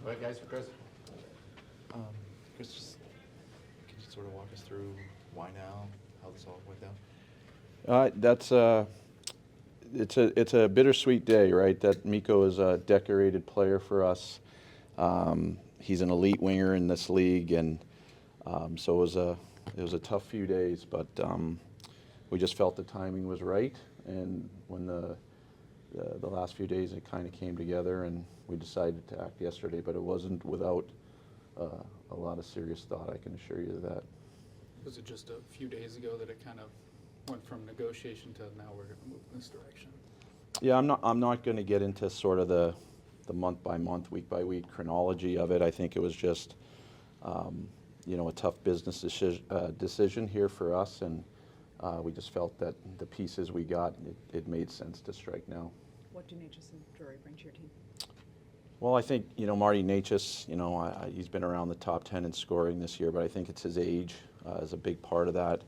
Go ahead, guys, for Chris. Chris, just can you sort of walk us through why now, how this all went down? It's a bittersweet day, right? That Mikko is a decorated player for us. He's an elite winger in this league, and so it was a tough few days, but we just felt the timing was right, and when the last few days it kind of came together, and we decided to act yesterday, but it wasn't without a lot of serious thought, I can assure you of that. Was it just a few days ago that it kind of went from negotiation to now we're going to move in this direction? Yeah, I'm not going to get into sort of the month by month, week by week chronology of it. I think it was just a tough business decision here for us, and we just felt that the pieces we got, it made sense to strike now. What do Necas and Drury bring to your team? Well, I think, Marty Necas, he's been around the top 10 in scoring this year, but I think it's his age is a big part of that.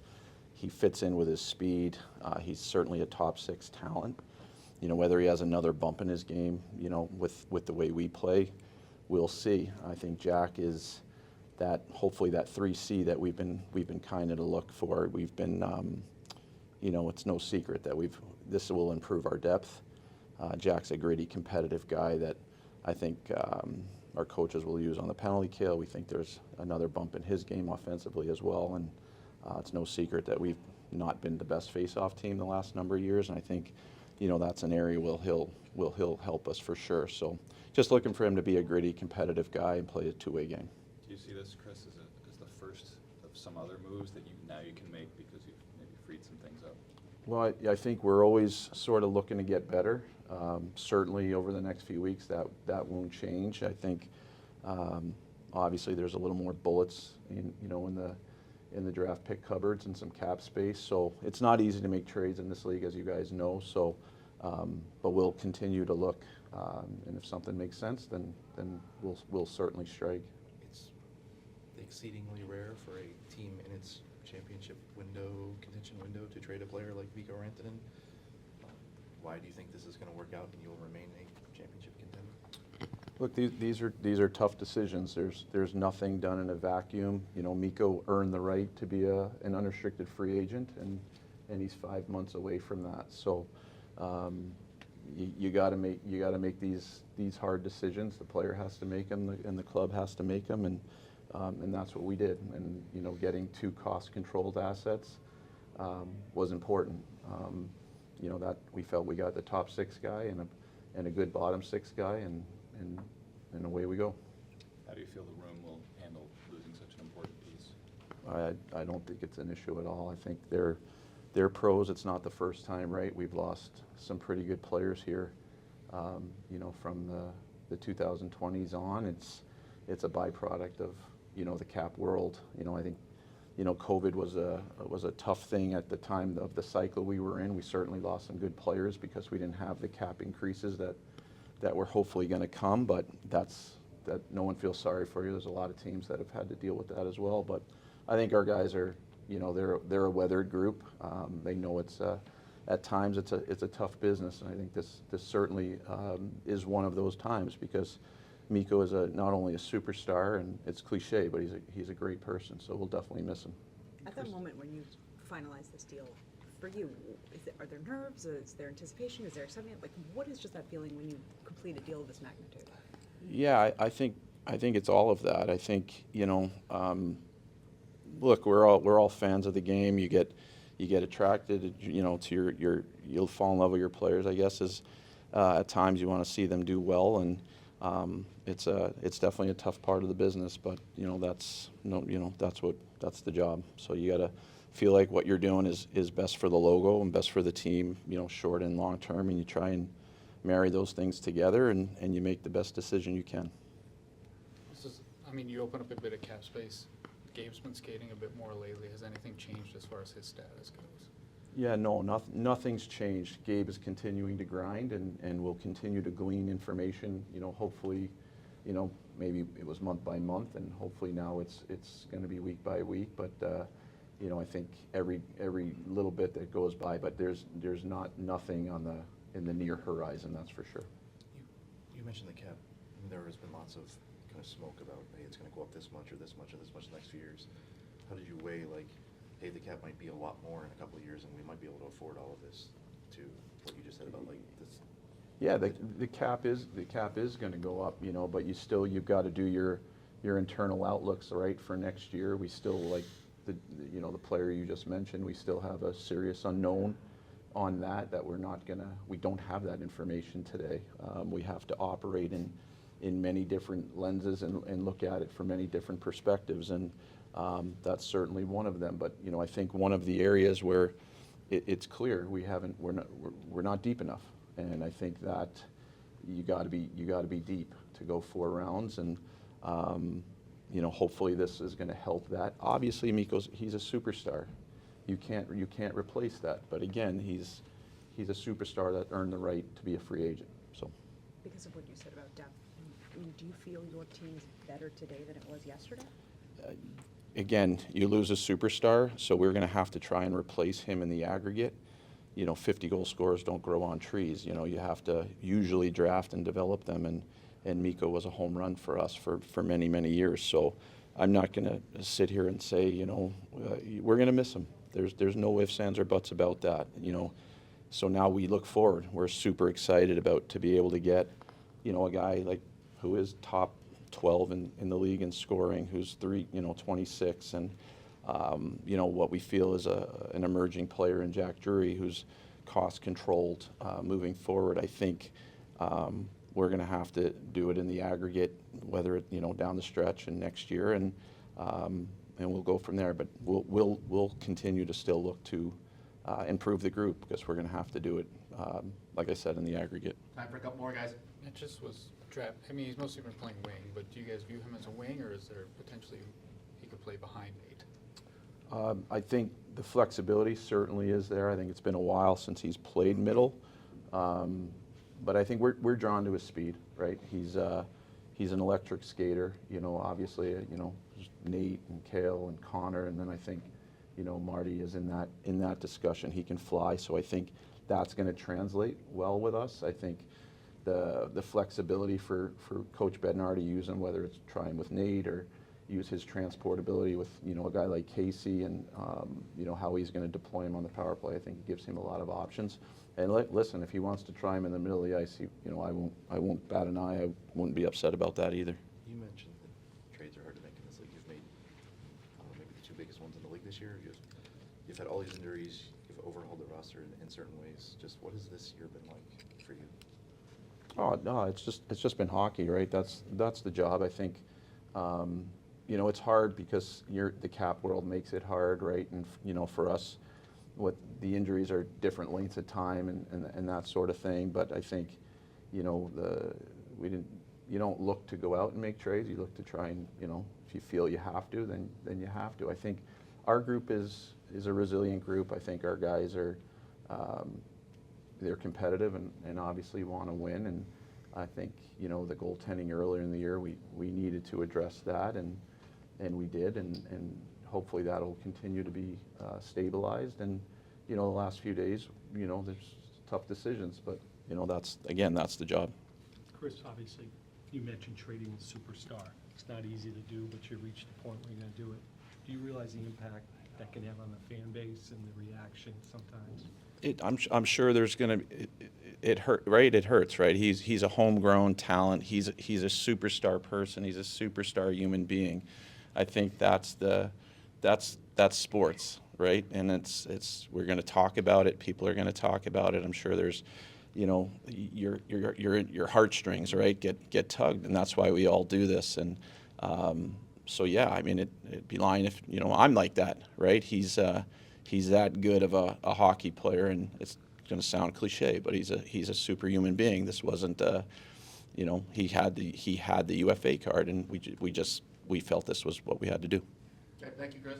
He fits in with his speed. He's certainly a top 6 talent. Whether he has another bump in his game, with the way we play, we'll see. I think Jack is hopefully that 3C that we've been kind of to look for. We've been, it's no secret that this will improve our depth. Jack's a gritty, competitive guy that I think our coaches will use on the penalty kill. We think there's another bump in his game offensively as well, and it's no secret that we've not been the best face-off team the last number of years, and I think that's an area where he'll help us for sure. So just looking for him to be a gritty, competitive guy and play a two-way game. Do you see this, Chris, as the first of some other moves that you can make because you've maybe freed some things up? Well, I think we're always sort of looking to get better. Certainly over the next few weeks that won't change. I think obviously there's a little more bullets in the draft pick cupboards and some cap space. So it's not easy to make trades in this league, as you guys know. So, but we'll continue to look, and if something makes sense, then we'll certainly strike. It's exceedingly rare for a team in its championship contention window, to trade a player like Mikko Rantanen. Why do you think this is going to work out and you'll remain a championship contender? Look, these are tough decisions. There's nothing done in a vacuum. Mikko earned the right to be an unrestricted free agent, and he's 5 months away from that. So you got to make these hard decisions. The player has to make them, and the club has to make them, and that's what we did. And getting 2 cost-controlled assets was important. That we felt we got the top 6 guy and a good bottom 6 guy, and away we go. How do you feel the room will handle losing such an important piece? I don't think it's an issue at all. I think they're pros. It's not the first time, right? We've lost some pretty good players here, from the 2020s on. It's a byproduct of the cap world. I think COVID was a tough thing at the time of the cycle we were in. We certainly lost some good players because we didn't have the cap increases that were hopefully going to come, but that no one feels sorry for you. There's a lot of teams that have had to deal with that as well, but I think our guys are, they're a weathered group. They know at times it's a tough business, and I think this certainly is one of those times, because Mikko is not only a superstar, and it's cliche, but he's a great person, so we'll definitely miss him. At that moment when you finalize this deal, for you, are there nerves? Is there anticipation? Is there excitement? Like, what is just that feeling when you complete a deal of this magnitude? Yeah, I think it's all of that. I think look, we're all fans of the game. You get attracted, to you'll fall in love with your players, I guess. At times you want to see them do well, and it's definitely a tough part of the business, but that's the job. So you got to feel like what you're doing is best for the logo and best for the team, short and long term, and you try and marry those things together, and you make the best decision you can. You open up a bit of cap space. Gabe's been skating a bit more lately. Has anything changed as far as his status goes? Yeah, no, nothing's changed. Gabe is continuing to grind, and will continue to glean information. Hopefully, maybe it was month by month, and hopefully now it's going to be week by week. But I think every little bit that goes by, but there's nothing in the near horizon, that's for sure. You mentioned the cap. There has been lots of kind of smoke about, hey, it's going to go up this much or this much or this much the next few years. How did you weigh, like, hey, the cap might be a lot more in a couple of years and we might be able to afford all of this, to what you just said about, like, this? Yeah, the cap is going to go up, you know, but you've got to do your internal outlooks, right, for next year. We still, like the player you just mentioned, we still have a serious unknown on that we don't have that information today. We have to operate in many different lenses and look at it from many different perspectives, and that's certainly one of them. But I think one of the areas where it's clear we're not deep enough, and I think that you got to be deep to go 4 rounds, and hopefully this is going to help that. Obviously, he's a superstar. You can't replace that. But again, he's a superstar that earned the right to be a free agent. So, Because of what you said about depth, I mean, do you feel your team is better today than it was yesterday? Again, you lose a superstar, so we're going to have to try and replace him in the aggregate. 50-goal scorers don't grow on trees. You have to usually draft and develop them, and Mikko was a home run for us for many, many years. So I'm not going to sit here and say, we're going to miss him. There's no ifs, ands, or buts about that. So now we look forward. We're super excited to be able to get, a guy like who is top 12 in the league in scoring, who's 26, and what we feel is an emerging player in Jack Drury, who's cost controlled moving forward. I think we're going to have to do it in the aggregate, whether it down the stretch and next year, and we'll go from there. But we'll continue to still look to improve the group, because we're going to have to do it, like I said, in the aggregate. Time for a couple more, guys. It just was draft. I mean, he's mostly been playing wing, but do you guys view him as a wing, or is there potentially he could play behind Nate? I think the flexibility certainly is there. I think it's been a while since he's played middle, but I think we're drawn to his speed. Right? He's an electric skater. Obviously, Nate and Cale and Connor, and then I think Marty is in that discussion. He can fly, so I think that's going to translate well with us. I think the flexibility for Coach Bednar to use him, whether it's trying with Nate or use his transportability with a guy like Casey, and how he's going to deploy him on the power play. I think it gives him a lot of options. And listen, if he wants to try him in the middle of the ice, I won't bat an eye. I wouldn't be upset about that either. You mentioned that trades are hard to make in this league. You've made maybe the 2 biggest ones in the league this year. You've had all these injuries. You've overhauled the roster in certain ways. Just what has this year been like for you? Oh no, it's just been hockey, right? That's the job. I think it's hard because the cap world makes it hard, right? And for us, the injuries are different lengths of time and that sort of thing. But I think you don't look to go out and make trades. You look to try and if you feel you have to, then you have to. I think our group is a resilient group. I think our guys are. They're competitive and obviously want to win, and I think the goaltending earlier in the year we needed to address that, and we did, and hopefully that'll continue to be stabilized. And the last few days there's tough decisions, but that's the job. Chris, obviously you mentioned trading a superstar. It's not easy to do, but you reached the point where you're going to do it. Do you realize the impact that can have on the fan base and the reaction sometimes? I'm sure there's going to it hurt, right? It hurts, right? He's a homegrown talent. He's a superstar person. He's a superstar human being. I think that's sports, right? And we're going to talk about it. People are going to talk about it. I'm sure there's your heartstrings, right? Get tugged, and that's why we all do this. And so yeah, I mean, it'd be lying if I'm like that, right? He's that good of a hockey player, and it's going to sound cliche, but he's a superhuman being. This wasn't, he had the UFA card, and we felt this was what we had to do. Okay, thank you, Chris.